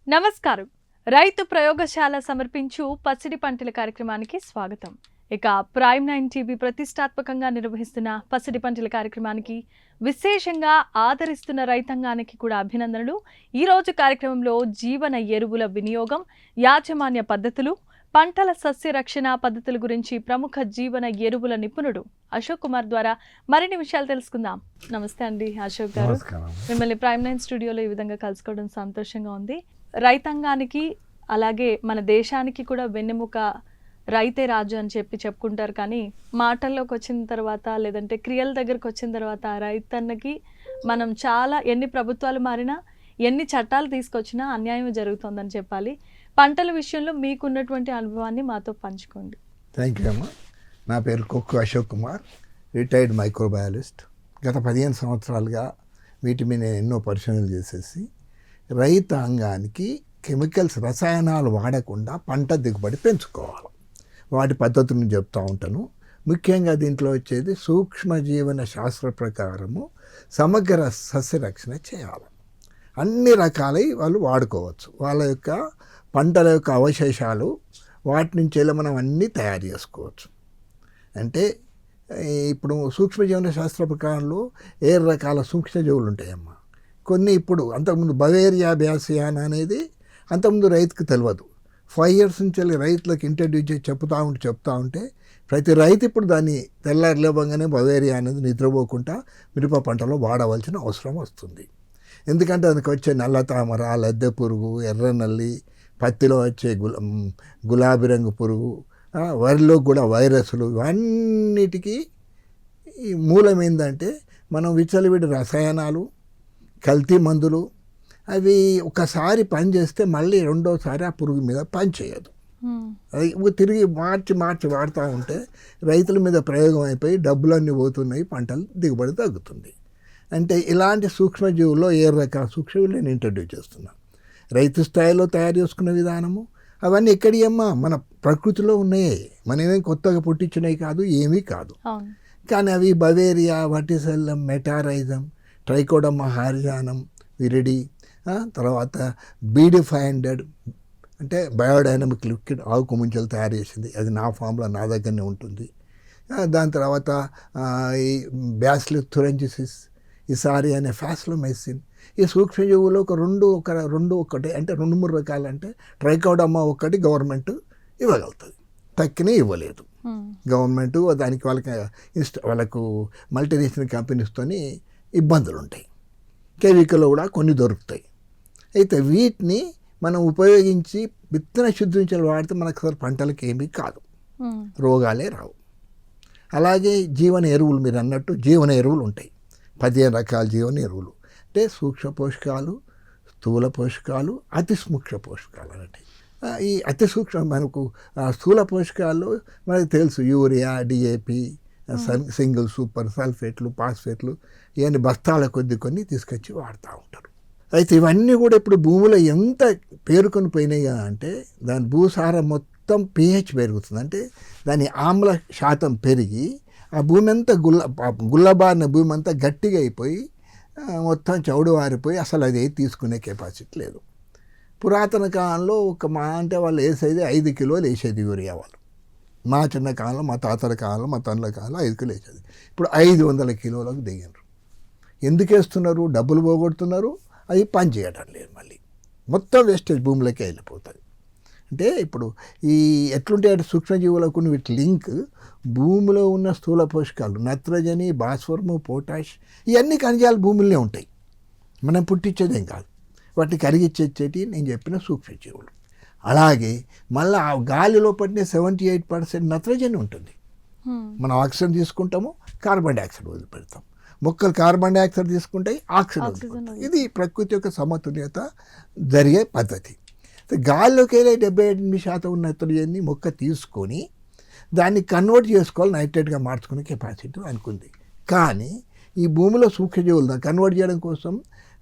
నమస్కారం. రైతు ప్రయోగశాల సమర్పించు పసిడి పంటల కార్యక్రమానికి స్వాగతం. ఇక ప్రైమ్ 9 టీవీ ప్రతిష్టాత్మకంగా నిర్వహిస్తున్న పసిడి పంటల కార్యక్రమానికి విశేషంగా ఆదరిస్తున్న రైతాంగానికి కూడా అభినందనలు. ఈ రోజు కార్యక్రమంలో జీవన ఎరువుల వినియోగం, యాజమాన్య పద్ధతులు, పంటల సస్య రక్షణ పద్ధతుల గురించి ప్రముఖ జీవన ఎరువుల నిపుణుడు అశోక్ కుమార్ ద్వారా మరిన్ని విషయాలు తెలుసుకుందాం. నమస్తే అండి అశోక్ గారు. మిమ్మల్ని ప్రైమ్ 9 స్టూడియోలో ఈ విధంగా కలుసుకోవడం సంతోషంగా ఉంది. రైతాంగానికి అలాగే మన దేశానికి కూడా వెన్నెముక రైతే రాజు అని చెప్పుకుంటారు. కానీ మాటల్లోకి వచ్చిన తర్వాత లేదంటే క్రియల దగ్గరకు వచ్చిన తర్వాత రైతన్నకి మనం చాలా ఎన్ని ప్రభుత్వాలు మారినా ఎన్ని చట్టాలు తీసుకొచ్చినా అన్యాయం జరుగుతుందని చెప్పాలి. పంటల విషయంలో మీకున్నటువంటి అనుభవాన్ని మాతో పంచుకోండి. థ్యాంక్ యూ అమ్మా. నా పేరు కొక్కు అశోక్ కుమార్, రిటైర్డ్ మైక్రోబయాలజిస్ట్. గత 15 సంవత్సరాలుగా వీటి మీద నేను ఎన్నో పరిశోధనలు చేసేసి రైతాంగానికి కెమికల్స్ రసాయనాలు వాడకుండా పంట దిగుబడి పెంచుకోవాలి. వాటి పద్ధతులను చెప్తూ ఉంటాను. ముఖ్యంగా దీంట్లో వచ్చేది సూక్ష్మజీవన శాస్త్ర ప్రకారము సమగ్ర సస్యరక్షణ చేయాలి. అన్ని రకాలై వాళ్ళు వాడుకోవచ్చు. వాళ్ళ యొక్క పంటల యొక్క అవశేషాలు వాటి నుంచి మనం అన్నీ తయారు చేసుకోవచ్చు. అంటే ఇప్పుడు సూక్ష్మజీవన శాస్త్ర ప్రకారంలో 7 రకాల సూక్ష్మజీవులు ఉంటాయమ్మా. కొన్ని ఇప్పుడు అంతకుముందు బవేరియా బ్యాసియానా అనేది అంతకుముందు రైతుకు తెలియదు. 5 years నుంచి రైతులకు ఇంట్రడ్యూస్ చేసి చెప్తా ఉంటే ప్రతి రైతు ఇప్పుడు దాన్ని తెల్లారి లేవగానే బవేరియా అనేది నిద్రపోకుండా మిరప పంటలో వాడవలసిన అవసరం వస్తుంది. ఎందుకంటే దానికి వచ్చే నల్ల తామర, లద్దె పురుగు, ఎర్ర నల్లి, పత్తిలో వచ్చే గులాబీ రంగు పురుగు, వరిలో కూడా వైరస్లు, ఇవన్నిటికీ ఈ మూలం ఏంటంటే మనం విచ్చలవిడి రసాయనాలు, కల్తీ మందులు. అవి ఒకసారి పనిచేస్తే మళ్ళీ రెండోసారి ఆ పురుగు మీద పనిచేయదు. అది తిరిగి మార్చి వాడుతూ ఉంటే రైతుల మీద ప్రయోగం అయిపోయి డబ్బులన్నీ పోతున్నాయి, పంటలు దిగుబడి తగ్గుతుంది. అంటే ఇలాంటి సూక్ష్మజీవుల్లో 7 రకాల సూక్ష్మజీవులు నేను ఇంట్రడ్యూస్ చేస్తున్నాను. రైతు స్థాయిలో తయారు చేసుకున్న విధానము అవన్నీ ఎక్కడి అమ్మా మన ప్రకృతిలో ఉన్నాయే, మనమేం కొత్తగా పుట్టించినవి కాదు, ఏమీ కాదు. కానీ అవి బవేరియా, వటిసెల్లం, మెటారైజం, ట్రైకోడర్మా హారిజానం, విరిడి, తర్వాత బీడిఫైండెడ్ అంటే బయోడైనమిక్ లిక్విడ్ ఆకు ముంచలు తయారు చేసింది. అది నా ఫామ్లో నా దగ్గరనే ఉంటుంది. దాని తర్వాత ఈ బ్యాసిలిస్ థురెంజిసిస్, ఈసారి అనే ఫ్యాస్లోమైసిన్. ఈ సూక్ష్మజీవులు ఒకటి అంటే 2-3 రకాలు. అంటే ట్రైకోడర్మా ఒకటి గవర్నమెంట్ ఇవ్వగలుగుతుంది, తక్కినే ఇవ్వలేదు గవర్నమెంట్. దానికి వాళ్ళకు మల్టీనేషనల్ కంపెనీస్తోని ఇబ్బందులు ఉంటాయి. కెమికల్ కూడా కొన్ని దొరుకుతాయి. అయితే వీటిని మనం ఉపయోగించి విత్తన శుద్ధించలు వాడితే మనకు అసలు పంటలకు ఏమీ కాదు, రోగాలే రావు. అలాగే జీవన ఎరువులు, మీరు అన్నట్టు జీవన ఎరువులు ఉంటాయి. 15 రకాల జీవన ఎరువులు. అంటే సూక్ష్మ పోషకాలు, స్థూల పోషకాలు, అతి సూక్ష్మ పోషకాలు అన్నట్టు. ఈ అతి సూక్ష్మ మనకు స్థూల పోషకాలు మనకు తెలుసు, యూరియా, డిఏపి, సింగిల్ సూపర్, సల్ఫేట్లు, ఫాస్ఫేట్లు, ఇవన్నీ బస్తాల కొన్ని తీసుకొచ్చి వాడుతూ ఉంటారు. అయితే ఇవన్నీ కూడా ఇప్పుడు భూమిలో ఎంత పేరుకొని పోయినాయి అంటే దాని భూసారం మొత్తం pH పెరుగుతుంది. అంటే దాని ఆమ్ల శాతం పెరిగి ఆ భూమి అంతా గుల్లబారిన భూమి అంతా గట్టిగా అయిపోయి మొత్తం చౌడు వారిపోయి అసలు అది తీసుకునే కెపాసిటీ లేదు. పురాతన కాలంలో అంటే వాళ్ళు వేసేది 5 కిలోలు వేసేది యూరియా. వాళ్ళు మా చిన్న కాలంలో, మా తాతల కాలంలో, మా తండ్రుల కాలంలో 5 కిలోలు వేసేది. ఇప్పుడు 500 కిలోలకు దిగినారు. ఎందుకు వేస్తున్నారు? డబ్బులు పోగొడుతున్నారు, అవి పని చేయడం లేదు, మళ్ళీ మొత్తం వేస్టేజ్ భూమిలోకి వెళ్ళిపోతుంది. అంటే ఇప్పుడు ఈ ఎట్లుంటే అంటే సూక్ష్మజీవులకు వీటి లింక్ భూమిలో ఉన్న స్థూల పోషకాలు నత్రజని, భాస్వరము, పొటాష్, ఇవన్నీ ఖనిజాలు భూమిలోనే ఉంటాయి, మనం పుట్టించేదేం కాదు. వాటిని కరిగిచ్చేటి నేను చెప్పిన సూక్ష్మజీవులు. అలాగే మళ్ళీ ఆ గాలిలో పట్టిన 78% నత్రజని ఉంటుంది. మనం ఆక్సిజన్ తీసుకుంటాము, కార్బన్ డైఆక్సైడ్ వదిలిపెడతాం. మొక్కలు కార్బన్ డైఆక్సైడ్ తీసుకుంటాయి, ఆక్సిజన్ వదిలిపెడతాయి. ఇది ప్రకృతి యొక్క సమతుల్యత జరిగే పద్ధతి. గాల్లోకి వెళ్ళే 78% ఉన్న నత్రజని మొక్క తీసుకొని దాన్ని కన్వర్ట్ చేసుకోవాలి, నైట్రేట్గా మార్చుకునే కెపాసిటీ అనుకుంది. కానీ ఈ భూమిలో సూక్ష్మజీవులు కన్వర్ట్ చేయడం కోసం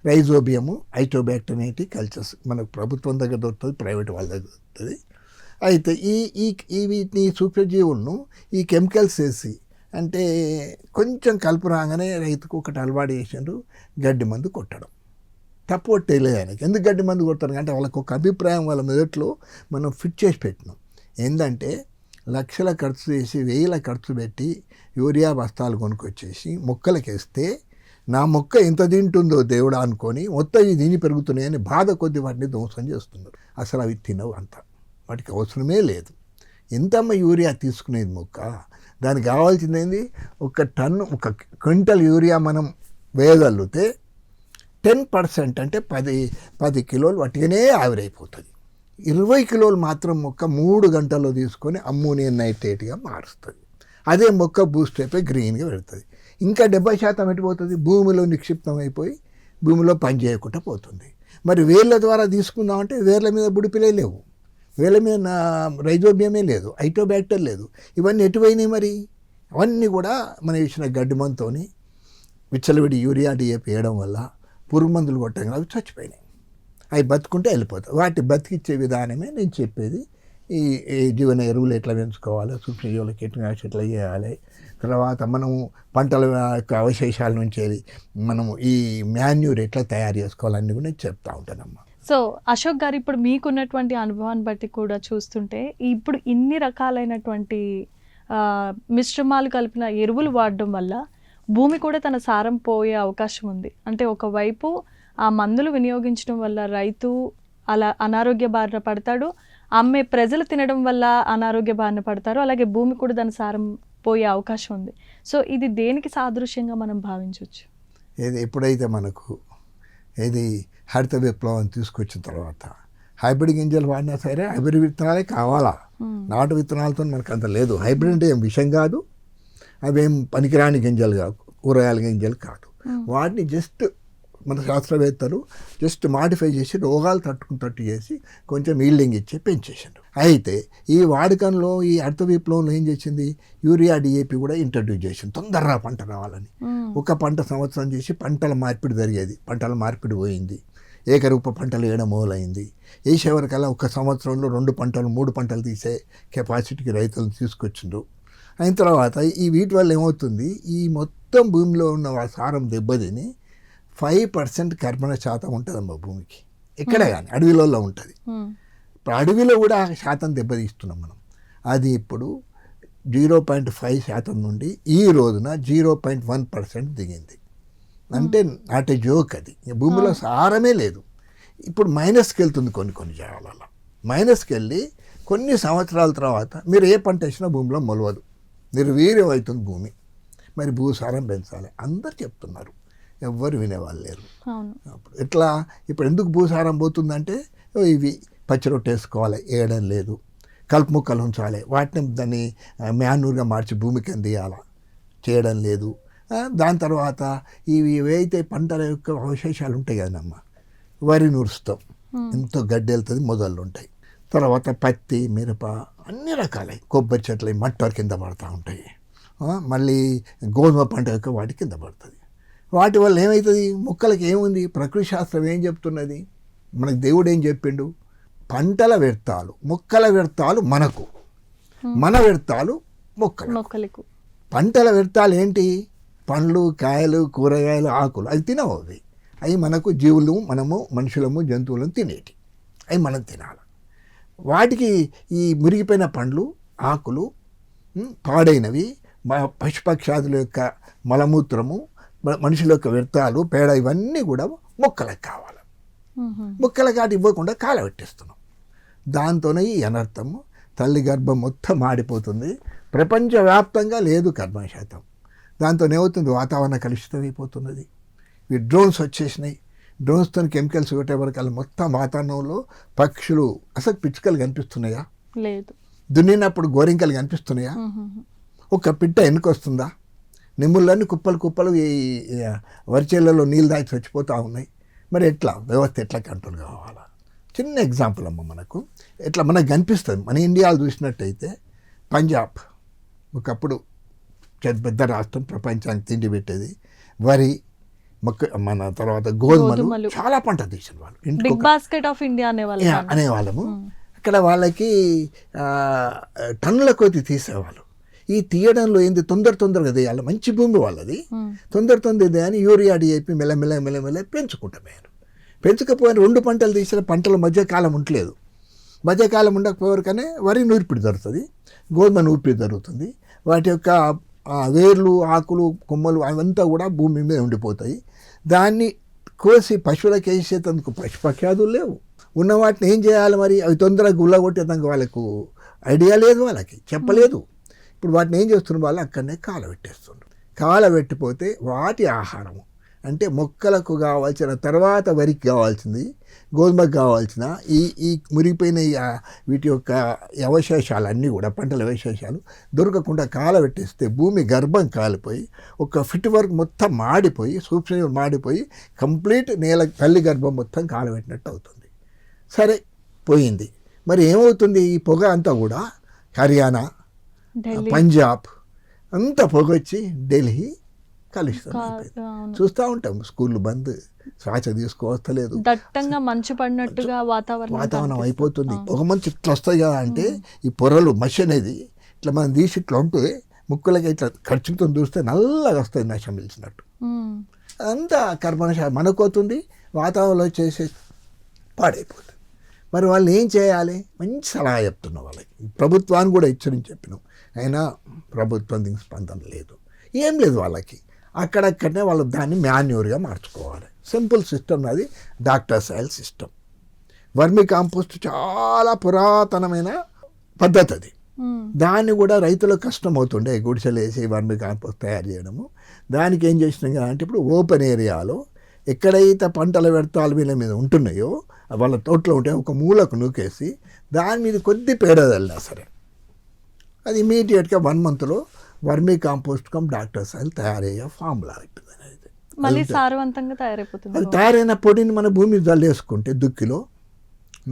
రైజోబియము, ఐటోబ్యాక్టర్ కల్చర్స్ మనకు ప్రభుత్వం దగ్గర దొరుకుతుంది, ప్రైవేట్ వాళ్ళ దగ్గర దొరుకుతుంది. అయితే వీటిని సూక్ష్మజీవులను ఈ కెమికల్స్ వేసి అంటే కొంచెం కలుపు రాగానే రైతుకు ఒకటి అలవాటు చేసిండ్రు, గడ్డి మందు కొట్టడం. సపోర్ట్ తెలియదు ఆయనకి. ఎందుకు గడ్డి మందు కొడతారు అంటే వాళ్ళకి ఒక అభిప్రాయం వాళ్ళ మెదట్లో మనం ఫిట్ చేసి పెట్టినాం. ఏంటంటే లక్షల ఖర్చు చేసి 1000 ఖర్చు పెట్టి యూరియా బస్తాలు కొనుక్కొచ్చేసి మొక్కలకి వేస్తే నా మొక్క ఎంత తింటుందో దేవుడా అనుకొని మొత్తం ఈ దీని పెరుగుతున్నాయని బాధ కొద్ది వాటిని ధ్వంసం చేస్తున్నారు. అసలు అవి తినవు అంత, వాటికి అవసరమే లేదు. ఎంతమ్మ యూరియా తీసుకునేది మొక్క, దానికి కావాల్సింది ఏంది? 1 టన్ను 1 క్వింటల్ యూరియా మనం వేయగలిగితే 10% అంటే 10 కిలోలు వాటిగానే ఆవిరైపోతుంది. 20 కిలోలు మాత్రం మొక్క 3 గంటల్లో తీసుకొని అమ్మోనియం నైట్రేట్గా మారుస్తుంది. అదే మొక్క బూస్ట్ అయిపోయి గ్రీన్గా పెడుతుంది. ఇంకా 70% ఎట్టిపోతుంది? భూమిలో నిక్షిప్తం అయిపోయి భూమిలో పని చేయకుండా పోతుంది. మరి వేర్ల ద్వారా తీసుకుందామంటే వేర్ల మీద బుడిపిలే లేవు, వేర్ల మీద రైజోబియమే లేదు, ఐటోబ్యాక్టర్ లేదు. ఇవన్నీ ఎటువైనాయి మరి? అవన్నీ కూడా మనం ఇచ్చిన గడ్డి మందుతోని విచ్చలవిడి యూరియా డిఏపి వేయడం వల్ల పురుగు మందులు కొట్టడం అవి చచ్చిపోయినాయి. అవి బతుకుంటే వెళ్ళిపోతాయి. వాటి బతికిచ్చే విధానమే నేను చెప్పేది. ఈ జీవన ఎరువులు ఎట్లా పెంచుకోవాలి, సూక్ష్మజీవుల కీటనాశకులు ఎట్లా చేయాలి, తర్వాత మనము పంటల యొక్క అవశేషాల నుంచి మనము ఈ మాన్యూర్ ఎట్లా తయారు చేసుకోవాలన్నీ కూడా నేను చెప్తా ఉంటానమ్మా. సో అశోక్ గారు, ఇప్పుడు మీకున్నటువంటి అనుభవాన్ని బట్టి కూడా చూస్తుంటే ఇప్పుడు ఇన్ని రకాలైనటువంటి మిశ్రమాలు కలిపిన ఎరువులు వాడడం వల్ల భూమి కూడా తన సారం పోయే అవకాశం ఉంది. అంటే ఒకవైపు ఆ మందులు వినియోగించడం వల్ల రైతు అలా అనారోగ్య బారిన పడతాడు, అమ్మే ప్రజలు తినడం వల్ల అనారోగ్య బారిన పడతారు, అలాగే భూమి కూడా దాని సారం పోయే అవకాశం ఉంది. సో ఇది దేనికి సాదృశ్యంగా మనం భావించవచ్చు? ఎప్పుడైతే మనకు హరిత విప్లవం తీసుకొచ్చిన తర్వాత హైబ్రిడ్ గింజలు వాడినా సరే హైబ్రిడ్ విత్తనాలే కావాలా, నాటు విత్తనాలతో మనకు అంత లేదు. హైబ్రిడ్ అంటే ఏం విషయం కాదు, అవేం పనికిరాని గింజలు కాదు, కూరగాయల గింజలు కాదు. వాటిని జస్ట్ మన శాస్త్రవేత్తలు జస్ట్ మాడిఫై చేసి రోగాలు తట్టుకున్నట్టు చేసి కొంచెం ఈల్డింగ్ ఇచ్చి పెంచేసారు. అయితే ఈ వాడకంలో ఈ హరిత విప్లవంలో ఏం చేసింది? యూరియా డిఏపి కూడా ఇంట్రడ్యూస్ చేసింది తొందరగా పంట రావాలని. ఒక పంట సంవత్సరం చేసి పంటల మార్పిడి జరిగేది, పంటల మార్పిడి పోయింది, ఏకరూప పంటలు వేయడం మొదలైంది. వేసేవరకల్లా ఒక సంవత్సరంలో 2 పంటలు 3 పంటలు తీసే కెపాసిటీకి రైతులు తీసుకొచ్చిండ్రు. అయిన తర్వాత ఈ వీటి వల్ల ఏమవుతుంది? ఈ మొత్తం భూమిలో ఉన్న సారం దెబ్బతిని 5% కర్బన శాతం ఉంటుందమ్మా భూమికి. ఎక్కడ కానీ అడవిలో ఉంటుంది. ఇప్పుడు అడవిలో కూడా శాతం దెబ్బతీస్తున్నాం మనం. అది ఇప్పుడు 0.5% నుండి ఈ రోజున 0.1% దిగింది. అంటే నాట్ ఏ జోక్. అది భూమిలో సారమే లేదు. ఇప్పుడు మైనస్కి వెళ్తుంది కొన్ని జాగాలలో. మైనస్కి వెళ్ళి కొన్ని సంవత్సరాల తర్వాత మీరు ఏ పంట వేసినా భూమిలో మొలవదు, నిర్వీర్యం అవుతుంది భూమి. మరి భూసారం పెంచాలి అందరు చెప్తున్నారు, ఎవ్వరు వినేవాళ్ళు లేరు. ఇప్పుడు ఎందుకు భూసారం పోతుందంటే ఇవి పచ్చి రొట్టె వేసుకోవాలి, వేయడం లేదు, కలుపు మొక్కలు ఉంచాలి, వాటిని దాన్ని మాన్యూర్గా మార్చి భూమికి అందియాల, చేయడం లేదు. దాని తర్వాత ఇవి ఏవైతే పంటల యొక్క అవశేషాలు ఉంటాయి కదమ్మా, వరి నూరుస్తాం, ఎంతో గడ్డి వెళ్తుంది, మొదళ్ళు ఉంటాయి. తర్వాత పత్తి, మిరప, అన్ని రకాలై కొబ్బరి చెట్లు మట్టర్ కింద పడుతూ ఉంటాయి. మళ్ళీ గోధుమ పంట యొక్క వాటి కింద పడుతుంది. వాటి వల్ల ఏమవుతుంది? మొక్కలకి ఏముంది? ప్రకృతి శాస్త్రం ఏం చెప్తున్నది? మనకు దేవుడు ఏం చెప్పిండు? పంటల వ్యర్థాలు, మొక్కల వ్యర్థాలు మనకు, మన వ్యర్థాలు మొక్కలకు. పంటల వ్యర్థాలు ఏంటి? పండ్లు, కాయలు, కూరగాయలు, ఆకులు, అవి తినవు. అవి మనకు జీవులు, మనము మనుషులము, జంతువులను తినేటి, అవి మనం తినాలి. వాటికి ఈ మురిగిపోయిన పండ్లు, ఆకులు, పాడైనవి, పశుపక్షాదుల యొక్క మలమూత్రము, మనుషుల యొక్క వ్యర్థాలు, పేడ, ఇవన్నీ కూడా మొక్కలకు కావాలి. మొక్కలకు అటు ఇవ్వకుండా కాలబెట్టేస్తున్నాం. దాంతోనే ఈ అనర్థము, తల్లి గర్భం మొత్తం మాడిపోతుంది. ప్రపంచవ్యాప్తంగా లేదు కర్బన శాతం. దాంతో ఏమవుతుంది? వాతావరణ కలుషితం అయిపోతున్నది. ఈ డ్రోన్స్ వచ్చేసినాయి. డ్రోన్స్తో కెమికల్స్ కొట్టే వరకు మొత్తం వాతావరణంలో పక్షులు, అసలు పిచ్చుకలు కనిపిస్తున్నాయా? లేదు. దున్నినప్పుడు గోరింకలు కనిపిస్తున్నాయా? ఒక పిట్ట ఎన్నుకొస్తుందా? నిమ్ములన్నీ కుప్పలు ఈ వరిచేళ్లలో నీళ్ళు దాచి చచ్చిపోతూ ఉన్నాయి. మరి ఎట్లా వ్యవస్థ ఎట్లా కంట్రోల్ కావాలా? చిన్న ఎగ్జాంపుల్ అమ్మ, మనకు ఎట్లా మనకు కనిపిస్తుంది. మన ఇండియాలో చూసినట్టయితే పంజాబ్ ఒకప్పుడు పెద్ద రాష్ట్రం, ప్రపంచానికి తిండి పెట్టేది. వరి, మన తర్వాత గోధుమలు, చాలా పంట తీసిన వాళ్ళు, బిగ్ బాస్కెట్ ఆఫ్ ఇండియా అనేవాళ్ళము. అక్కడ వాళ్ళకి టన్నుల కొద్ది తీసేవాళ్ళు. ఈ తీయడంలో ఏంది? తొందరగా తీయాలి, మంచి భూమి వాళ్ళది, తొందర అని యూరియా డిఏపి మెల్లమెల్ల పెంచుకుంటాం. పెంచకపోయిన 2 పంటలు తీసిన పంటల మధ్యకాలం ఉండలేదు. మధ్యకాలం ఉండకపోయారు కానీ వరి నూర్పిడి జరుగుతుంది, గోధుమ నూర్పిడి జరుగుతుంది. వాటి యొక్క వేర్లు, ఆకులు, కొమ్మలు అవంతా కూడా భూమి మీద ఉండిపోతాయి. దాన్ని కోసి పశువులకు వేసేందుకు పశుపక్షాదులు లేవు. ఉన్న వాటిని ఏం చేయాలి మరి? అవి తొందరగా గుల్లగొట్టేందుకు వాళ్ళకు ఐడియా లేదు, వాళ్ళకి చెప్పలేదు. ఇప్పుడు వాటిని ఏం చేస్తున్నారు? వాళ్ళు అక్కడనే కాలబెట్టేస్తున్నారు. కాలబెట్టిపోతే వాటి ఆహారము అంటే మొక్కలకు కావాల్సిన, తర్వాత వరికి కావాల్సింది, గోధుమకు కావాల్సిన ఈ మురిగిపోయిన వీటి యొక్క అవశేషాలు అన్నీ కూడా, పంటల అవశేషాలు దొరకకుండా కాలబెట్టేస్తే భూమి గర్భం కాలిపోయి 1 ఫీట్ వరకు మొత్తం మాడిపోయి, సూక్ష్మ మాడిపోయి కంప్లీట్ నేల తల్లి గర్భం మొత్తం కాలబెట్టినట్టు అవుతుంది. సరే పోయింది. మరి ఏమవుతుంది? ఈ పొగ అంతా కూడా హర్యానా, పంజాబ్ అంతా పొగ వచ్చి ఢిల్లీ కలుషితం అయిపోయింది. చూస్తూ ఉంటాం, స్కూళ్ళు బంద్, శ్వాస తీసుకోవస్తలేదు, దట్టంగా మంచు పడినట్టుగా వాతావరణం అయిపోతుంది. పొగ మంచు ఇట్లా వస్తాయి కదా అంటే ఈ పొరలు మషి అనేది ఇట్లా మనం తీసి ఇట్లా ఉంటే ముక్కులకి ఇట్లా ఖర్చుతో చూస్తే నల్లగా వస్తుంది, నశం పిలిచినట్టు. అదంతా కర్బన మనకోతుంది, వాతావరణంలో చేసే పాడైపోతుంది. మరి వాళ్ళు ఏం చేయాలి? మంచి సలహా చెప్తున్నాం వాళ్ళకి. ప్రభుత్వాన్ని కూడా హెచ్చరించి చెప్పినాం, అయినా ప్రభుత్వం దీనికి స్పందన లేదు, ఏం లేదు వాళ్ళకి. అక్కడక్కడనే వాళ్ళు దాన్ని మాన్యూర్గా మార్చుకోవాలి. సింపుల్ సిస్టమ్ అది, డాక్టర్ సాయిల్ సిస్టమ్. వర్మి కాంపోస్ట్ చాలా పురాతనమైన పద్ధతి అది. దాన్ని కూడా రైతులకు కష్టం అవుతుండే, గుడిసెలు వేసి వర్మి కాంపోస్ట్ తయారు చేయడము. దానికి ఏం చేసినాం అంటే ఇప్పుడు ఓపెన్ ఏరియాలో ఎక్కడైతే పంటల వ్యర్థాలు వీళ్ళ మీద ఉంటున్నాయో, వాళ్ళ తోటలో ఉంటే ఒక మూలకు నూకేసి దాని మీద కొద్ది పేడ చల్లినా సరే అది ఇమీడియట్గా 1 మంత్లో vermi compost come doctor soil తయారయ్యే ఫార్ములా అయిపోతుంది. అనేది మళ్ళీ సారవంతంగా తయారైపోతుంది. అది తయారైన పొడిని మన భూమి జల్లేసుకుంటే దుక్కిలో,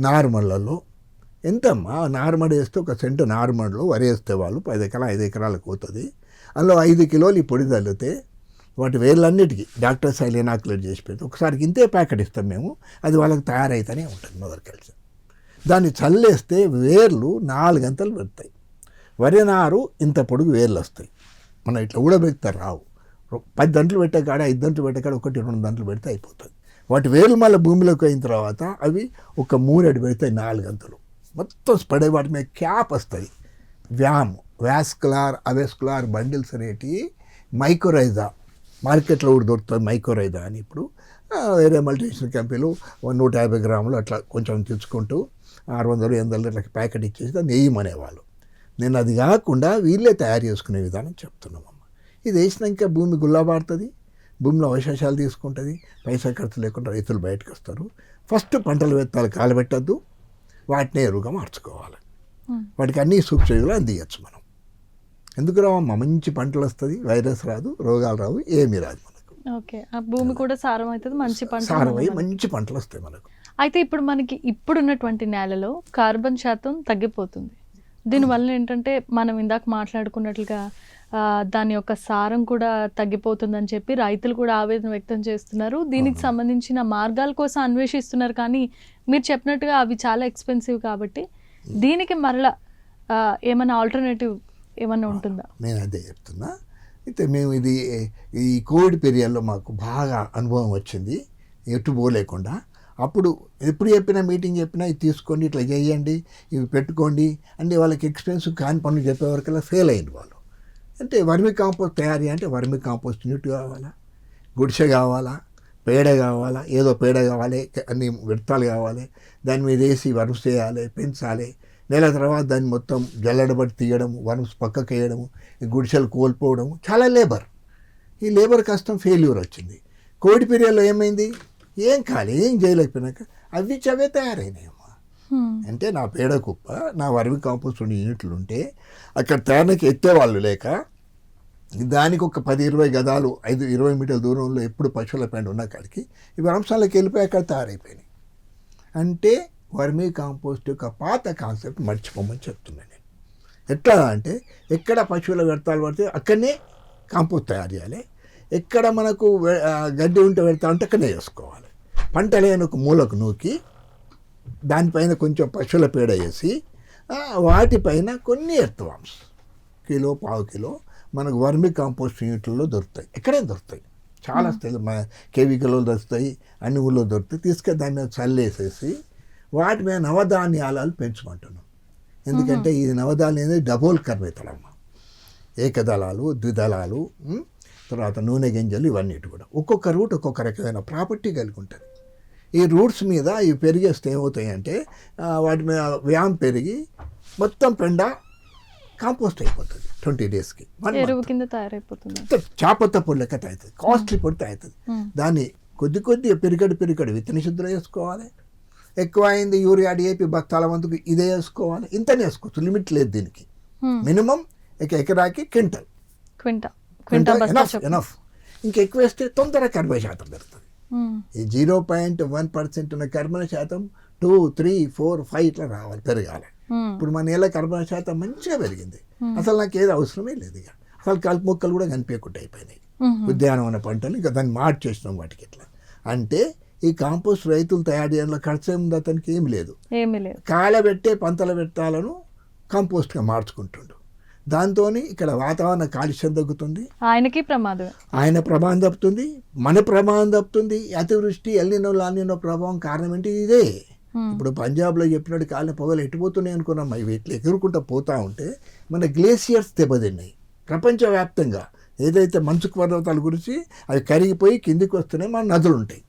నార్మళ్లలో ఎంతమ్మా నార్మల్ వేస్తే 1 సెంటు నార్మల్లో వరి వేస్తే వాళ్ళు 10 ఎకరాలు 5 ఎకరాలకు పోతుంది. అందులో 5 కిలోలు ఈ పొడి చల్లితే వాటి వేర్లన్నిటికీ డాక్టర్ సాయిల్ ఇనాక్యులేట్ చేసి పెడితే ఒకసారికి ఇంతే ప్యాకెట్ ఇస్తాం మేము, అది వాళ్ళకి తయారైతేనే ఉంటుంది మొదలు కలిసి. దాన్ని చల్లేస్తే వేర్లు 4 గంటలు పెడతాయి. వరి నారు ఇంత పొడుగు వేర్లు వస్తాయి. మనం ఇట్లా ఊడబెడతారు రావు. 10 గంటలు పెట్టే కాడ 5 గంటలు పెట్టే కాడ 1-2 గంటలు పెడితే అయిపోతుంది. వాటి వేర్లు మళ్ళీ భూమిలోకి అయిన తర్వాత అవి 1 మూరెడు పెడతాయి 4 గంటలు. మొత్తం పడే వాటి మీద క్యాప్ వస్తుంది. వాస్కులార్ అవెస్కులార్ బండిల్స్ అనేటివి మైక్రోరైజా మార్కెట్లో కూడా దొరుకుతుంది. మైక్రోరైజా అని ఇప్పుడు వేరే మల్టీనేషనల్ కంపెనీలు 150 గ్రాములు అట్లా కొంచెం తెచ్చుకుంటూ 600-800 లీటర్లకి ప్యాకెట్ ఇచ్చేసి దాన్ని వేయమనేవాళ్ళు. నేను అది కాకుండా వీళ్ళే తయారు చేసుకునే విధానం చెప్తున్నామమ్మ. ఇది వేసినాక భూమి గుల్లబారుతుంది, భూమిలో అవశేషాలు తీసుకుంటుంది, పైసా ఖర్చు లేకుండా రైతులు బయటకు వస్తారు. ఫస్ట్ పంటల విత్తనాలు కాలబెట్టద్దు, వాటిని ఎరువుగా మార్చుకోవాలి. వాటికి అన్ని సూక్ష్మజీవులు అందియచ్చు మనం. ఎందుకు రావమ్మా? మంచి పంటలు వస్తుంది, వైరస్ రాదు, రోగాలు రావు, ఏమీ రాదు మనకు. ఓకే, ఆ భూమి కూడా సారం అవుతుంది, మంచి పంట సారమై మంచి పంటలు వస్తాయి మనకు. అయితే ఇప్పుడు మనకి ఇప్పుడున్నటువంటి నేలలో కార్బన్ శాతం తగ్గిపోతుంది. దీనివల్ల ఏంటంటే మనం ఇందాక మాట్లాడుకున్నట్లుగా దాని యొక్క సారం కూడా తగ్గిపోతుందని చెప్పి రైతులు కూడా ఆవేదన వ్యక్తం చేస్తున్నారు. దీనికి సంబంధించిన మార్గాల కోసం అన్వేషిస్తున్నారు, కానీ మీరు చెప్పినట్టుగా అవి చాలా ఎక్స్పెన్సివ్ కాబట్టి దీనికి మరలా ఏమైనా ఆల్టర్నేటివ్ ఏమన్నా ఉంటుందా? నేను అదే చెప్తున్నా. అయితే మేము ఈ కోవిడ్ పీరియడ్లో మాకు బాగా అనుభవం వచ్చింది, ఎటు పోలేకుండా. అప్పుడు ఎప్పుడు చెప్పినా, మీటింగ్ చెప్పినా ఇది తీసుకోండి, ఇట్లా చేయండి, ఇవి పెట్టుకోండి అంటే వాళ్ళకి ఎక్స్పెన్సివ్ కాని పనులు చెప్పేవరకల్లా ఫెయిల్ అయింది వాళ్ళు. అంటే వర్మి కాంపోస్ట్ తయారీ అంటే వర్మి కాంపోస్ట్ యూనిట్ కావాలా, గుడిసె కావాలా, పేడ కావాలా, ఏదో పేడ కావాలి, అన్ని వ్యర్థాలు కావాలి, దాని మీద వేసి వరుస చేయాలి, పెంచాలి. నెల తర్వాత దాన్ని మొత్తం జల్లడబట్టి తీయడము, వరుస పక్కకు వేయడము, ఈ గుడిసెలు కోల్పోవడము, చాలా లేబర్. ఈ లేబర్ కష్టం ఫెయిల్యూర్ వచ్చింది. కోవిడ్ పీరియడ్లో ఏమైంది? ఏం కాలే, ఏం చేయలేకపోయినాక అవి చవే తయారైనాయమ్మా. అంటే నా పేడ కుప్ప, నా వర్మి కాంపోస్ట్ యూనిట్లు ఉంటే అక్కడ తయారీకి ఎత్తేవాళ్ళు లేక దానికి ఒక 10-20 గదాలు 5-20 మీటర్ల దూరంలో ఎప్పుడు పశువుల పెండ ఉన్న కాడికి ఇవి అంశాలకు వెళ్ళిపోయి అక్కడ తయారైపోయినాయి. అంటే వర్మీ కాంపోస్ట్ యొక్క పాత కాన్సెప్ట్ మర్చిపోమని చెప్తున్నాను నేను. ఎట్లా అంటే ఎక్కడ పశువుల వ్యర్థాలు పడితే అక్కడనే కాంపోస్ట్ తయారు చేయాలి, ఎక్కడ మనకు గడ్డి ఉంటే పెడతా ఉంటే అక్కడనే చేసుకోవాలి. పంట లేని ఒక మూలకు నూకి దానిపైన కొంచెం పశువుల పేడ వేసి వాటిపైన కొన్ని ఎర్త్వామ్స్ 1-1.5 కిలో మనకు వర్మి కాంపోస్ట్ యూనిట్లలో దొరుకుతాయి, ఎక్కడే దొరుకుతాయి. చాలా కేవికలో దొరుకుతాయి, అన్ని ఊళ్ళో దొరుకుతాయి. తీసుకొని దాని మీద చల్లేసేసి వాటి మీద నవధాన్యాలు పెంచమంటున్నాం. ఎందుకంటే ఈ నవధాన్యం అనేది డబోల్ కర్మేతలమ్మ, ఏకదళాలు, ద్విదళాలు, తర్వాత నూనె గింజలు, ఇవన్నీ కూడా ఒక్కొక్క రూట్ ఒక్కొక్క రకమైన ప్రాపర్టీ కలిగి ఉంటుంది. ఈ రూట్స్ మీద ఇవి పెరిగేస్తే ఏమవుతాయంటే వాటి మీద వ్యామ్ పెరిగి మొత్తం పెండ కాంపోస్ట్ అయిపోతుంది 20 డేస్కి. ఎరువు కింద తయారైపోతుంది, చాపత్త పొడి లెక్క అవుతుంది, కాస్ట్లీ పొడి అవుతుంది. దాన్ని కొద్ది పిరికడు విత్తన శుద్ధులు వేసుకోవాలి. ఎక్కువ అయింది యూరియా, డిఏపి బస్తాల మందుకు ఇదే వేసుకోవాలి. ఇంతనే వేసుకోవచ్చు, లిమిట్ లేదు దీనికి. మినిమం ఎకరాకి క్వింటల్ ఎనఫ్. ఇంకా ఎక్కువ వేస్తే తొందరగా కర్బన శాతం పెరుగుతుంది. ఈ 0.1% ఉన్న కర్బన శాతం 2, 3, 4, 5 ఇట్లా రావాలి, పెరగాలి. ఇప్పుడు మన నేల కర్బన శాతం మంచిగా పెరిగింది. అసలు నాకు ఏది అవసరమే లేదు. ఇక అసలు కలుపు మొక్కలు కూడా కనిపించకుండా అయిపోయినాయి. ఉద్యానవన పంటలు ఇంకా దాన్ని మార్చేసినాం వాటికి. ఇట్లా అంటే ఈ కాంపోస్ట్ రైతులు తయారు చేయడంలో ఖర్చు ఏముంది, అతనికి ఏమి లేదు. కాలబెట్టే పంటల పెట్టాలను కాంపోస్ట్గా మార్చుకుంటుండు. దాంతో ఇక్కడ వాతావరణ కాలుష్యం తగ్గుతుంది, ఆయన ప్రమాదం తప్పుతుంది, మన ప్రమాదం తప్పుతుంది. అతివృష్టి, ఎల్నినో లానినో ప్రభావం కారణం ఏంటి? ఇదే. ఇప్పుడు పంజాబ్లో చెప్పినట్టు కాలిన పొగలు ఎట్టిపోతున్నాయి అనుకున్నాం. ఇవి ఇట్లా ఎగురుకుంటూ పోతూ ఉంటే మన గ్లేసియర్స్ దెబ్బతిన్నాయి ప్రపంచవ్యాప్తంగా. ఏదైతే మంచు పర్వతాల గురించి అవి కరిగిపోయి కిందికి వస్తున్నాయి, మన నదులు ఉంటాయి.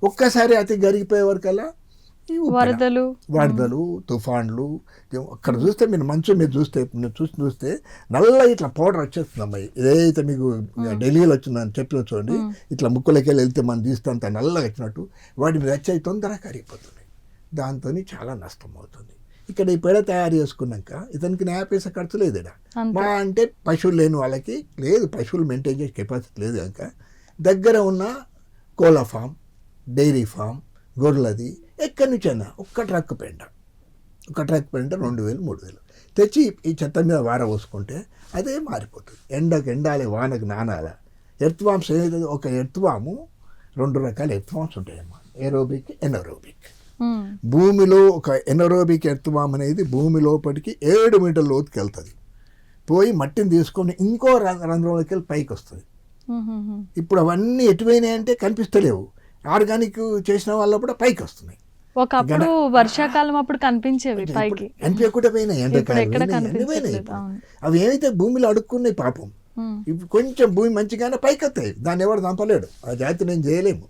ఒక్కసారి అతి కరిగిపోయే వరకల్లా వరదలు, తుఫాన్లు. అక్కడ చూస్తే మీరు మంచు మీద చూస్తే నల్ల ఇట్లా పౌడర్ వచ్చేస్తుంది అమ్మాయి. ఏదైతే మీకు ఢిల్లీలో వచ్చిందని చెప్పిన చూడండి, ఇట్లా ముక్కులకి వెళ్తే మనం తీస్తే అంత నల్లగా వచ్చినట్టు వాటి మీద వచ్చి తొందరగా కరిగిపోతున్నాయి. దాంతో చాలా నష్టం అవుతుంది. ఇక్కడ ఈ పేడ తయారు చేసుకున్నాక ఇతనికి 50 పైసా ఖర్చు లేదు. మా అంటే పశువులు లేని వాళ్ళకి లేదు, పశువులు మెయింటైన్ చేసే కెపాసిటీ లేదు కనుక దగ్గర ఉన్న కోళ్ళ ఫామ్, డైరీ ఫామ్, గొర్రెలది ఎక్కడి నుంచైనా ఒక ట్రక్ పెండ 2,000, 3,000 తెచ్చి ఈ చెత్త మీద పోసుకుంటే అదే మారిపోతుంది. ఎండకు ఎండాలి, వానకు నానాల. ఎర్త్వామ్స్ ఏదైతే ఒక ఎర్త్వాము 2 రకాల ఎర్త్వామ్స్ ఉంటాయమ్మా, ఏరోబిక్, ఎనరోబిక్. భూమిలో ఒక ఎనరోబిక్ ఎర్త్వామ్ అనేది భూమి లోపలికి 7 మీటర్ల లోతుకి వెళ్తుంది. పోయి మట్టిని తీసుకొని ఇంకో రంధ్రంలోకి వెళ్ళి పైకి వస్తుంది. ఇప్పుడు అవన్నీ ఎటువైనాయి అంటే కనిపిస్తలేవు. ఆర్గానిక్ చేసిన వాళ్ళ కూడా పైకి వస్తున్నాయి. ఒకప్పుడు వర్షాకాలం అప్పుడు కనిపించేవి, పైకి కనిపించకుండా పోయినాయి, ఎండాకాలం. అవి ఏమైతే భూమిలో అడుక్కున్నాయి పాపం. ఇప్పుడు కొంచెం భూమి మంచిగానే పైకి వస్తాయి, దాన్ని ఎవరు చంపలేడు. ఆ జాతి నేను చేయలేము.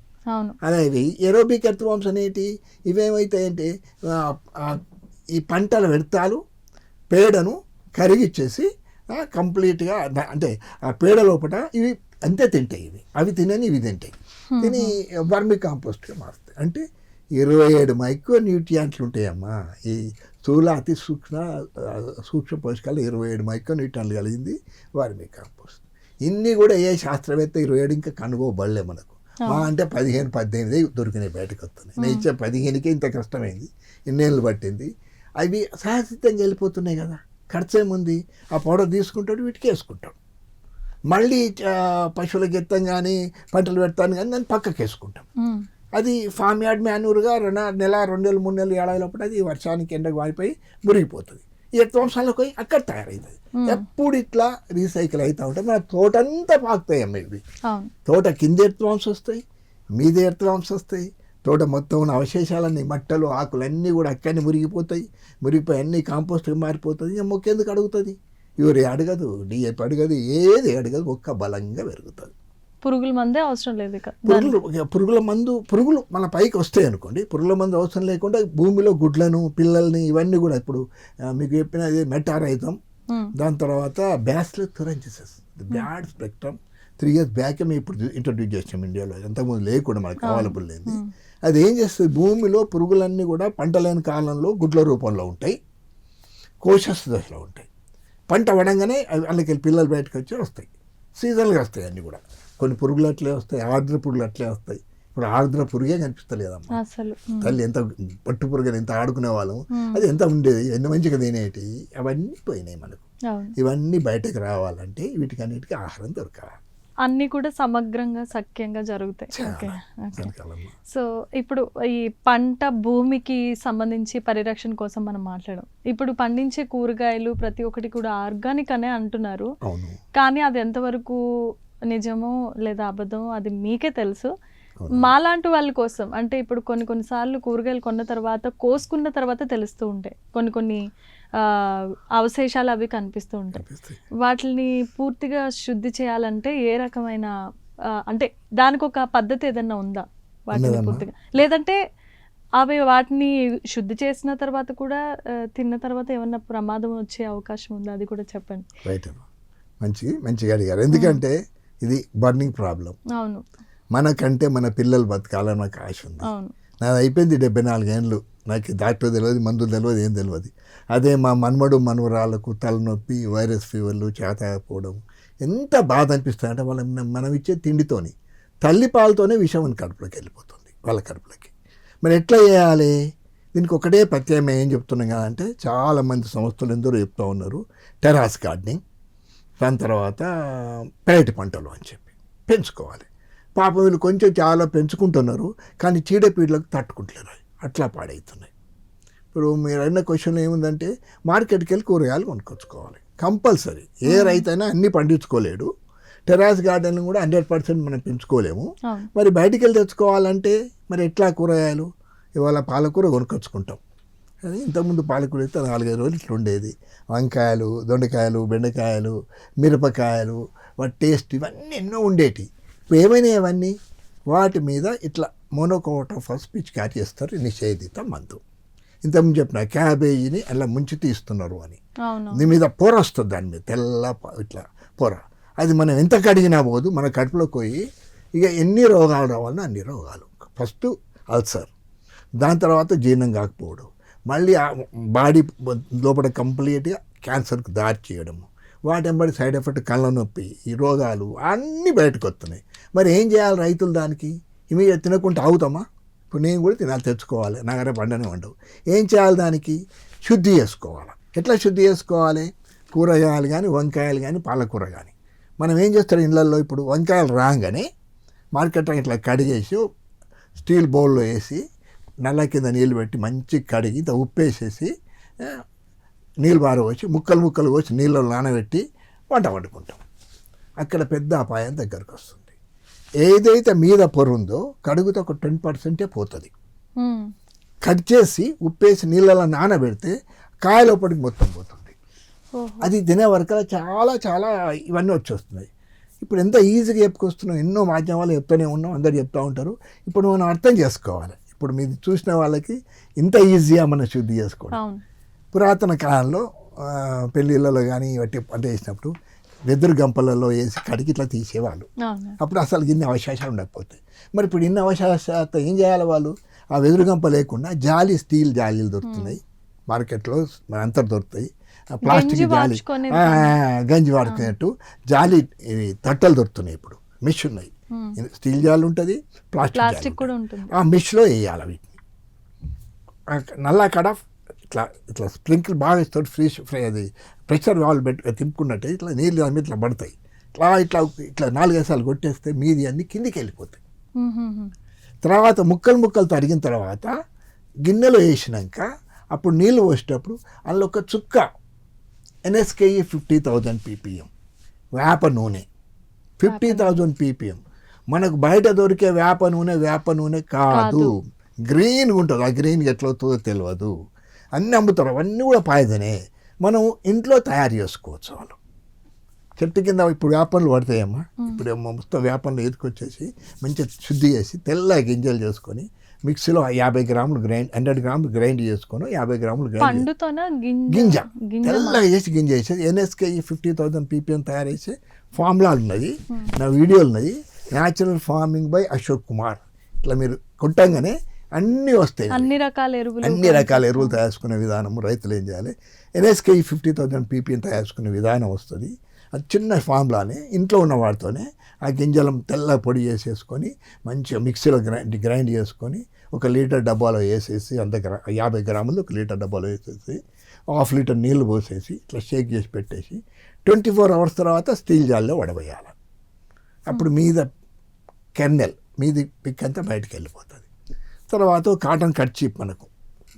అలాగే ఏరోబిక్ ఎర్త్వామ్స్ అనేటి ఇవేమైతాయంటే ఈ పంటల వ్యర్థాలు, పేడను కరిగిచ్చేసి కంప్లీట్గా అంటే ఆ పేడ లోపల ఇవి అంతే తింటాయి. అవి తినని ఇవి తింటాయి. తిని వర్మి కాంపోస్ట్గా మారుతాయి. అంటే 27 మైక్రో న్యూట్రియంట్లు ఉంటాయమ్మా. ఈ స్థూల అతి సూక్ష్మ పోషకాలు 27 మైక్రో న్యూట్రియంట్లు కలిగింది వర్మి కాంపోస్ట్. ఇన్ని కూడా ఏ శాస్త్రవేత్త 27 ఇంకా కనుగోబడలే మనకు. మా అంటే 15, 18 దొరికినాయి, బయటకు వస్తున్నాయి. నేను ఇచ్చే 15కే ఇంత కష్టమైంది, ఇన్నేళ్ళు పట్టింది. అవి సహసిద్ధంగా వెళ్ళిపోతున్నాయి కదా, ఖర్చు ఏముంది? ఆ పౌడర్ తీసుకుంటాడు, వీటికి వేసుకుంటాడు. మళ్ళీ పశువులకు ఎత్తాం కానీ పంటలు పెడతాను కానీ దాన్ని పక్కకి వేసుకుంటాం. అది ఫామ్ యార్డ్ మాన్యూర్గా నెల 2 నెలలు 3 నెలలు ఏడాదిలోపల అది వర్షానికి ఎండకు వారిపోయి మురిగిపోతుంది. ఈ ఎర్త్వాంశాలకు పోయి అక్కడ తయారవుతుంది. ఎప్పుడు ఇట్లా రీసైకిల్ అవుతూ ఉంటాయి. మన తోట అంతా పాకుతాయి అమ్మ. ఇవి తోట కింద ఎర్త్వాంశ వస్తాయి, మీద ఎర్త్వాంశ వస్తాయి. తోట మొత్తం ఉన్న అవశేషాలన్నీ, మట్టలు, ఆకులు అన్నీ కూడా అక్కడనే మురిగిపోతాయి. మురిగిపోయి అన్నీ కాంపోస్ట్గా మారిపోతుంది. ఇక మొక్క ఎందుకు అడుగుతుంది? యూరియా అడగదు, డిఏపి అడగదు, ఏది అడగదు, ఒక్క బలంగా పెరుగుతుంది. పురుగుల మందే అవసరం లేదు. పురుగులు మన పైకి వస్తాయి అనుకోండి. పురుగుల మందు అవసరం లేకుండా భూమిలో గుడ్లను, పిల్లల్ని, ఇవన్నీ కూడా ఇప్పుడు మీకు చెప్పినది మెటారైజం, దాని తర్వాత bacillus thuringiensis, broad spectrum 3 years back మేము ఇప్పుడు ఇంట్రడ్యూస్ చేసాం ఇండియాలో. ఎంతకుముందు లేకుండా మనకు అవైలబుల్ లేని. అది ఏం చేస్తుంది, భూమిలో పురుగులన్నీ కూడా పంట లేని కాలంలో గుడ్ల రూపంలో ఉంటాయి, కోశస్ దశలో ఉంటాయి. పంట పడంగానే అందుకే పిల్లలు బయటకు వచ్చి వస్తాయి. సీజన్గా వస్తాయి అన్నీ కూడా. కొన్ని పురుగులు అట్లే వస్తాయి, ఆర్ద్ర పురుగులు అట్లే వస్తాయి. ఇప్పుడు ఆర్ద్ర పురుగే కనిపిస్తలేదమ్మా. తల్లి ఎంత పట్టు పురుగు ఎంత ఆడుకునే వాళ్ళం, అది ఎంత ఉండేది, ఎన్ని మంచిగా తినేటి, అవన్నీ పోయినాయి మనకు. ఇవన్నీ బయటకు రావాలంటే వీటికన్నిటికీ ఆహారం దొరకాలి. అన్నీ కూడా సమగ్రంగా సఖ్యంగా జరుగుతాయి. సో ఇప్పుడు ఈ పంట భూమికి సంబంధించి పరిరక్షణ కోసం మనం మాట్లాడాం. ఇప్పుడు పండించే కూరగాయలు ప్రతి ఒక్కటి కూడా ఆర్గానిక్ అనే అంటున్నారు, కానీ అది ఎంతవరకు నిజమో లేదా అబద్ధమో అది మీకే తెలుసు. అవును. మాలాంటి వాళ్ళ కోసం అంటే ఇప్పుడు కొన్నిసార్లు కూరగాయలు కొన్న తర్వాత కోసుకున్న తర్వాత తెలుస్తూ ఉంటాయి. కొన్ని అవశేషాలు అవి కనిపిస్తూ ఉంటాయి. కనిపిస్తాయి. వాటిని పూర్తిగా శుద్ధి చేయాలంటే ఏ రకమైన అంటే దానికి ఒక పద్ధతి ఏదన్నా ఉందా వాటిని ఉన్నదమ్మా. పూర్తిగా? లేదంటే వాటిని శుద్ధి చేసిన తర్వాత కూడా తిన్న తర్వాత ఏమన్నా ప్రమాదం వచ్చే అవకాశం ఉందా? అది కూడా చెప్పండి. రైట్ అమ్మా, మంచిగా అడిగారు. ఎందుకంటే ఇది బర్నింగ్ ప్రాబ్లం. అవును, మనకంటే మన పిల్లలు బతకాలని నాకు ఆశ ఉంది. అవును, నాది అయిపోయింది 74 ఏళ్ళు. నాకు డాక్టర్ తెలియదు, మందులు తెలియదు, ఏం తెలియదు. అదే మా మనవరాలకు తలనొప్పి, వైరస్ ఫీవర్లు, చేతకపోవడం ఎంత బాధ అనిపిస్తుంది అంటే మనం ఇచ్చే తిండితోని తల్లి పాలతోనే విషం కడుపులోకి వెళ్ళిపోతుంది వాళ్ళ కడుపులోకి. మరి ఎట్లా చేయాలి? దీనికి ఒకటే ప్రత్యామ్నాయం ఏం చెప్తున్నాం కదంటే, చాలామంది సంస్థలు ఎందరో చెప్తూ ఉన్నారు, టెర్రస్ గార్డెనింగ్, దాని తర్వాత పెరటి పంటలు అని చెప్పి పెంచుకోవాలి. పాపం వీళ్ళు కొంచెం చాలా పెంచుకుంటున్నారు, కానీ చీడపీడలకు తట్టుకుంటలేరు, అట్లా పాడవుతున్నాయి. ఇప్పుడు మీరు అన్న క్వశ్చన్ ఏముందంటే, మార్కెట్కి వెళ్ళి కూరగాయలు కొనుక్కొచ్చుకోవాలి కంపల్సరీ. ఏ రైతైనా అన్నీ పండించుకోలేడు. టెర్రస్ గార్డెన్ కూడా 100% మనం పెంచుకోలేము. అవును. మరి బయటికి వెళ్ళి తెచ్చుకోవాలంటే మరి ఎట్లా కూరగాయలు? ఇవాళ పాలకూర కొనుక్కొచ్చుకుంటాం. కానీ ఇంతకుముందు పాలకూర అయితే 4-5 రోజులు ఇట్లా ఉండేది. వంకాయలు, దొండకాయలు, బెండకాయలు, మిరపకాయలు, వాటి టేస్ట్ ఇవన్నీ ఎన్నో ఉండేటి. ఇప్పుడు ఏమైనా అవన్నీ వాటి మీద ఇట్లా మోనోక్రోటోఫాస్ పిచికారి చేస్తారు, నిషేధిత మందు. ఇంతకుముందు చెప్పిన క్యాబేజీని అలా ముంచి తీస్తున్నారు అని. అవును, దీని మీద పొర వస్తుంది, దాని మీద తెల్ల ఇట్లా పొర. అది మనం ఎంత కడిగినా పోదు, మన కడుపులోకి పోయి ఇక ఎన్ని రోగాలు రావాలన్నా అన్ని రోగాలు. ఫస్ట్ అల్సర్, దాని తర్వాత జీర్ణం కాకపోవడం, మళ్ళీ ఆ బాడీ లోపల కంప్లీట్గా క్యాన్సర్కి దారి చేయడము, వాటెంబడి సైడ్ ఎఫెక్ట్ కళ్ళ నొప్పి, ఈ రోగాలు అన్నీ బయటకు వస్తున్నాయి. మరి ఏం చేయాలి రైతులు? దానికి ఇమీడియట్ తినకుండా ఆగుతామా? ఇప్పుడు నేను కూడా తినాలి, తెచ్చుకోవాలి, నగర పండనే ఉండవు. ఏం చేయాలి? దానికి శుద్ధి చేసుకోవాలి. ఎట్లా శుద్ధి చేసుకోవాలి? కూరగాయలు కానీ, వంకాయలు కానీ, పాలకూర కానీ మనం ఏం చేస్తారు ఇళ్ళల్లో, ఇప్పుడు వంకాయలు రాగానే మార్కెట్లో ఇట్లా కడిగేసి స్టీల్ బౌల్లో వేసి నల్ల కింద నీళ్ళు పెట్టి మంచి కడిగి ఉప్పు వేసేసి నీళ్ళు బారవచ్చి ముక్కలు కోసి నీళ్ళలో నానబెట్టి వంట వండుకుంటాం. అక్కడ పెద్ద అపాయం దగ్గరకు వస్తుంది. ఏదైతే మీద పొర ఉందో కడుగుతో ఒక 10% పోతుంది. కట్ చేసి ఉప్పేసి నీళ్ళలో నానబెడితే కాయ లోపలికి మొత్తం పోతుంది. అది తినే వరకు చాలా ఇవన్నీ వచ్చేస్తున్నాయి. ఇప్పుడు ఎంత ఈజీగా చెప్పుకొస్తున్నాం, ఎన్నో మాధ్యమాలు చెప్తూనే ఉన్నాం, అందరు చెప్తూ ఉంటారు. ఇప్పుడు మనం అర్థం చేసుకోవాలి. ఇప్పుడు మీరు చూసిన వాళ్ళకి ఇంత ఈజీగా మనం శుద్ధి చేసుకోవడం. పురాతన కాలంలో పెళ్ళిళ్ళలో కానీ వట్టి పంట వేసినప్పుడు వెదురు గంపలలో వేసి కడిగి ఇట్లా తీసేవాళ్ళు. అప్పుడు అసలు ఇన్ని అవకాశాలు ఉండకపోతాయి. మరి ఇప్పుడు ఇన్ని అవకాశాలు ఏం చేయాలి వాళ్ళు? ఆ వెదురు గంప లేకుండా స్టీల్ జాలీలు దొరుకుతున్నాయి మార్కెట్లో, అంతా దొరుకుతాయి. ప్లాస్టిక్ జాలి, గంజి వాడుకునేట్టు జాలి తట్టలు దొరుకుతున్నాయి. ఇప్పుడు మిష్ ఉన్నాయి, స్టీల్ జాలి ఉంటుంది, ప్లాస్టిక్ కూడా ఉంటుంది. ఆ మిష్లో వేయాలి వీటిని. నల్లా కడ ఇట్లా స్ప్రింకిల్ బాగా ఇస్తాడు, ఫ్రీ అది ప్రెషర్ వాల్ పెట్టి తిప్పుకున్నట్టే ఇట్లా నీళ్ళు దాని మీద ఇట్లా పడతాయి. ఇట్లా 4-5 సార్లు కొట్టేస్తే మీది అన్ని కిందికి వెళ్ళిపోతాయి. తర్వాత ముక్కలు తరిగిన తర్వాత గిన్నెలో వేసినాక అప్పుడు నీళ్ళు పోసేటప్పుడు అందులో ఒక చుక్క NSKE 50,000 ppm వేప నూనె, 50,000 ppm. మనకు బయట దొరికే వేప నూనె కాదు, గ్రీన్గా ఉంటుంది. ఆ గ్రీన్గా ఎట్లా అవుతుందో తెలియదు, అన్నీ అమ్ముతారు. అవన్నీ కూడా పాయిజనే. మనం ఇంట్లో తయారు చేసుకోవచ్చు. వాళ్ళు చెట్టు కింద ఇప్పుడు వేపనలు పడతాయమ్మా. ఇప్పుడు మొత్తం వేపనలు ఎదుకొచ్చేసి మంచిగా శుద్ధి చేసి తెల్ల గింజలు చేసుకొని మిక్సీలో 50 గ్రాములు 100 గ్రాములు గ్రైండ్ చేసుకొని 50 గ్రాములు గింజ తెల్లగా చేసి గింజ వేసేది. NSKE 50,000 ppm తయారు చేసే ఫార్ములాలు ఉన్నది, నా వీడియోలు ఉన్నది. Natural farming by Ashok Kumar. ఇట్లా మీరు కొట్టంగానే అన్నీ వస్తాయి. అన్ని రకాల ఎరువులు తయారు చేసుకునే విధానము రైతులు ఏం చేయాలి? NSKE 50,000 ppm తయారు చేసుకునే విధానం వస్తుంది. అది చిన్న ఫార్ములానే ఇంట్లో ఉన్న వాటితోనే ఆ గింజలం తెల్ల పొడి చేసేసుకొని మంచిగా మిక్సీలో గ్రైండ్ చేసుకొని 1 లీటర్ డబ్బాలో వేసేసి 50 గ్రాములు 1 లీటర్ డబ్బాలో వేసేసి 1/2 లీటర్ నీళ్ళు పోసేసి ఇట్లా షేక్ చేసి పెట్టేసి 24 అవర్స్ తర్వాత స్టీల్ జాల్లో వడవేయాలి. అప్పుడు మీద కెర్నెల్ మీది పిక్ అంతా బయటకు వెళ్ళిపోతుంది. తర్వాత కాటన్ కర్చీప్, మనకు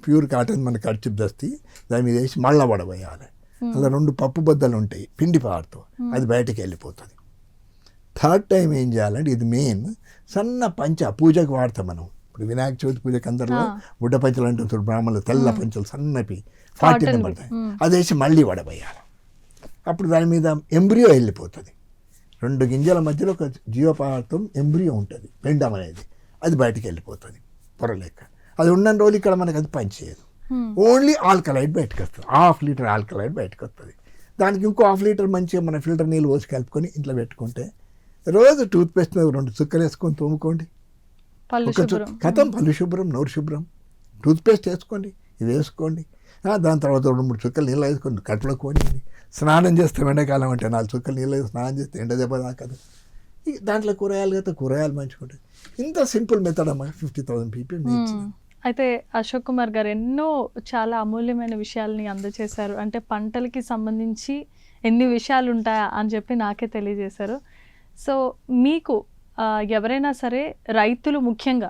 ప్యూర్ కాటన్ మన కర్చీప్ దస్తి, దాని మీద వేసి మళ్ళీ వడవేయాలి. అలా 2 పప్పు బద్దలు ఉంటాయి పిండి పారుతో, అది బయటకు వెళ్ళిపోతుంది. థర్డ్ టైం ఏం చేయాలంటే ఇది మెయిన్, సన్న పంచ పూజకు వాడతాం మనం. ఇప్పుడు వినాయక చవితి పూజకి అందరిలో బుడ్డ పంచలు అంటే చూడు, బ్రాహ్మణులు తెల్ల పంచలు సన్నపి 40 నెంబర్, అది వేసి మళ్ళీ వడబోయాలి. అప్పుడు దాని మీద ఎంబ్రియో వెళ్ళిపోతుంది. 2 గింజల మధ్యలో ఒక జీవపదార్థం ఎంబ్రియో ఉంటుంది, పెండం అనేది, అది బయటికి వెళ్ళిపోతుంది పొరలేక. అది ఉన్న రోజులు ఇక్కడ మనకు అది పనిచేయదు. ఓన్లీ ఆల్కలైడ్ బయటకు వస్తుంది, 1/2 లీటర్ ఆల్కలైడ్ బయటకు వస్తుంది. దానికి ఇంకో 1/2 లీటర్ మంచిగా మన ఫిల్టర్ నీళ్ళు పోసి కలుపుకొని ఇంట్లో పెట్టుకుంటే రోజు టూత్పేస్ట్ మీద 2 చుక్కలు వేసుకొని తోముకోండి. కథం పళ్ళు శుభ్రం, నోరు శుభ్రం. టూత్పేస్ట్ వేసుకోండి, ఇది వేసుకోండి. దాని తర్వాత 2-3 చుక్కలు నీళ్ళు వేసుకోండి, కట్టులో కోనియండి. స్నానం చేస్తే ఎండాకాలం అంటే 4 చుక్కలు నీళ్ళు వేసి స్నానం చేస్తే ఎండ దెబ్బ తాకదు. దాంట్లో కూరగాయలు కదా, కూరగాయలు మంచిగా ఉంటాయి. ఇంత సింపుల్ మెథడ్ అమ్మా, 50,000 పీపుల్. అయితే అశోక్ కుమార్ గారు ఎన్నో చాలా అమూల్యమైన విషయాల్ని అందజేశారు. అంటే పంటలకి సంబంధించి ఎన్ని విషయాలు ఉంటాయా అని చెప్పి నాకే తెలియజేశారు. సో మీకు ఎవరైనా సరే రైతులు ముఖ్యంగా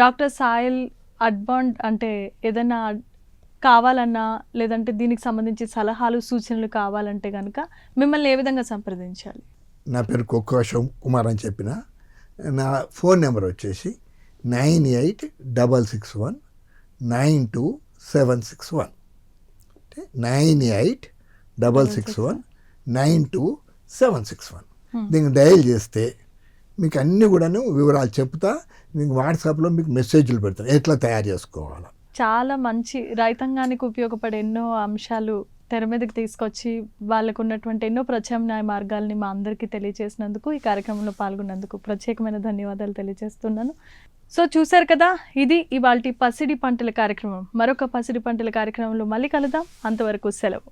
డాక్టర్ సాయిల్ అడ్వాంట్ అంటే ఏదైనా కావాలన్నా, లేదంటే దీనికి సంబంధించి సలహాలు సూచనలు కావాలంటే కనుక మిమ్మల్ని ఏ విధంగా సంప్రదించాలి? నా పేరు కొక్కు అశోక్ కుమార్ అని చెప్పిన. నా ఫోన్ నెంబర్ వచ్చేసి 9866192761. 9866192761. దీనికి డయల్ చేస్తే మీకు అన్నీ కూడాను వివరాలు చెప్తా. మీకు వాట్సాప్లో మీకు మెసేజ్లు పెడతాను ఎట్లా తయారు చేసుకోవాలో. చాలా మంచి రైతాంగానికి ఉపయోగపడే ఎన్నో అంశాలు తెర మీదకి తీసుకొచ్చి వాళ్ళకు ఉన్నటువంటి ఎన్నో ప్రత్యామ్నాయ మార్గాల్ని మా అందరికీ తెలియజేసినందుకు, ఈ కార్యక్రమంలో పాల్గొన్నందుకు ప్రత్యేకమైన ధన్యవాదాలు తెలియజేస్తున్నాను. సో చూశారు కదా, ఇది ఇవాల్టి పసిడి పంటల కార్యక్రమం. మరొక పసిడి పంటల కార్యక్రమంలో మళ్ళీ కలుద్దాం. అంతవరకు సెలవు.